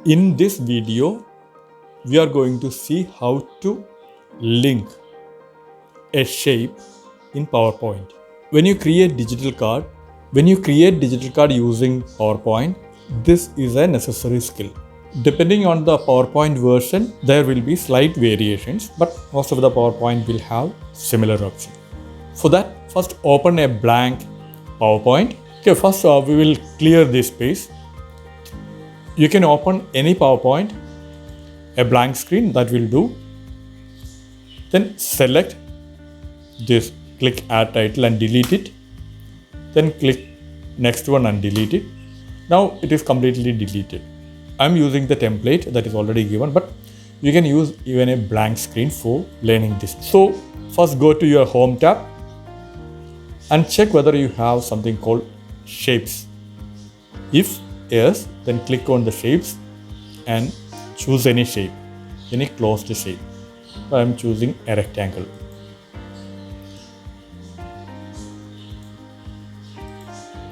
In this video, we are going to see how to link a shape in PowerPoint. When you create digital card using PowerPoint, this is a necessary skill. Depending on the PowerPoint version, there will be slight variations, but most of the PowerPoint will have similar option. For that, first open a blank PowerPoint. Okay, first we will clear this space. You can open any PowerPoint, a blank screen, that will do. Then select this, click add title and delete it. Then click next one and delete it. Now it is completely deleted. I'm using the template that is already given, but you can use even a blank screen for learning this. So first go to your home tab and check whether you have something called shapes. If yes, then click on the shapes and choose any shape, any closed shape. So I'm choosing a rectangle.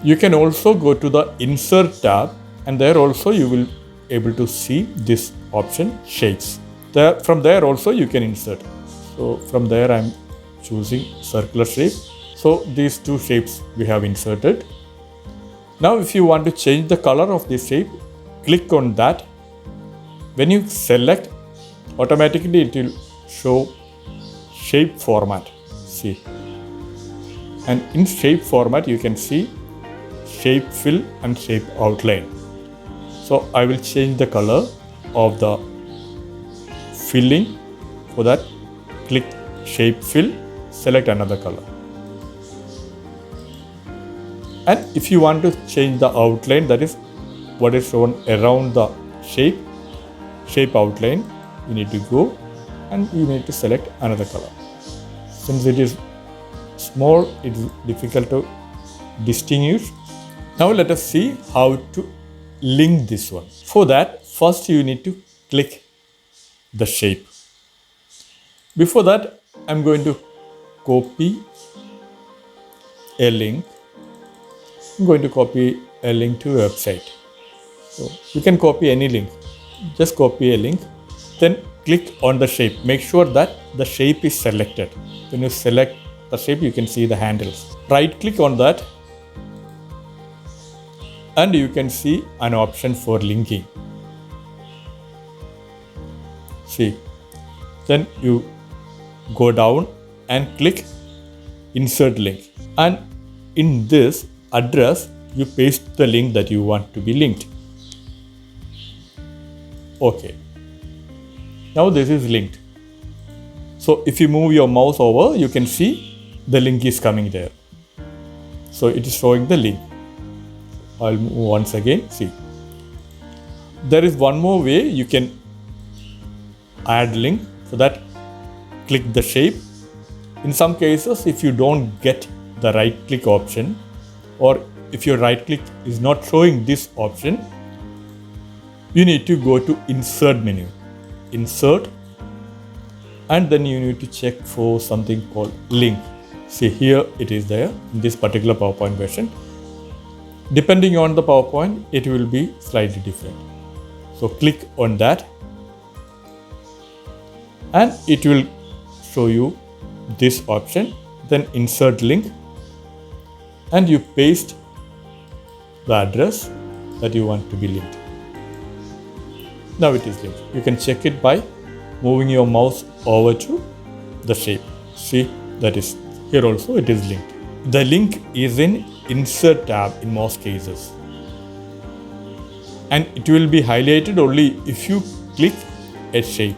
You can also go to the insert tab, and there also you will able to see this option shapes. From there also you can insert. So from there I'm choosing circular shape. So these two shapes we have inserted. Now if you want to change the color of this shape, click on that. When you select, automatically it will show shape format. See, and in shape format you can see shape fill and shape outline. So I will change the color of the filling. For that, click shape fill, select another color. And if you want to change the outline, that is what is shown around the shape outline, you need to go and you need to select another color. Since it is small, it is difficult to distinguish. Now let us see how to link this one. For that, first you need to click the shape. Before that, I'm going to copy a link. I'm going to copy a link to a website. So you can copy any link. Just copy a link. Then click on the shape. Make sure that the shape is selected. When you select the shape, you can see the handles. Right click on that, and you can see an option for linking. See, then you go down and click insert link, and in this address you paste the link that you want to be linked. Okay, now this is linked. So if you move your mouse over, you can see the link is coming there. So it is showing the link. I'll move once again. See, there is one more way you can add link. For that, click the shape. In some cases, if you don't get the right click option, or if your right click is not showing this option, you need to go to insert menu, insert, and then you need to check for something called link. See, here it is there in this particular PowerPoint version. Depending on the PowerPoint, it will be slightly different. So click on that and it will show you this option. Then insert link and you paste the address that you want to be linked. Now it is linked. You can check it by moving your mouse over to the shape. See, that is here also it is linked. The link is in insert tab in most cases, and it will be highlighted only if you click a shape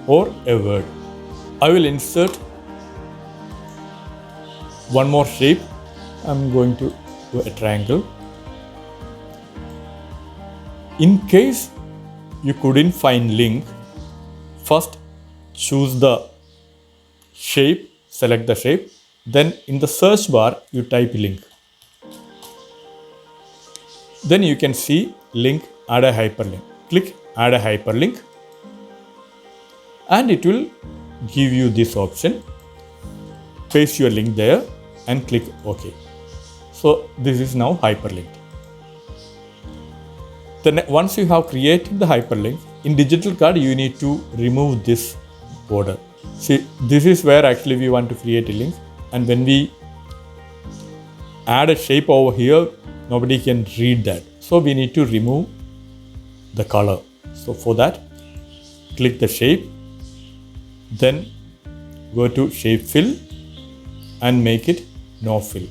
or a word. I will insert one more shape. I'm going to do a triangle. In case you couldn't find link, first choose the shape, select the shape. Then in the search bar, you type link. Then you can see link, add a hyperlink. Click add a hyperlink and it will give you this option. Paste your link there and click OK. So this is now hyperlinked. Then once you have created the hyperlink, in digital card you need to remove this border. See, this is where actually we want to create a link, and when we add a shape over here, nobody can read that. So we need to remove the color. So for that, click the shape, then go to shape fill and make it no fill.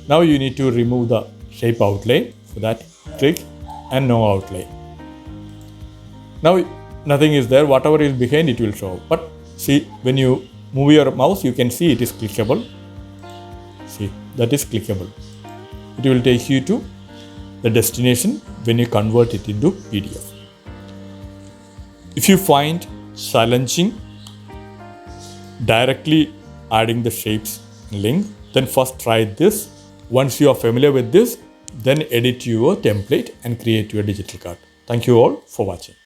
Now you need to remove the shape outlay. For that, click and no outlay. Now nothing is there, whatever is behind it will show. But see, when you move your mouse, you can see it is clickable. See, that is clickable. It will take you to the destination when you convert it into PDF. If you find challenging directly adding the shapes link, then first try this. Once you are familiar with this, then edit your template and create your digital card. Thank you all for watching.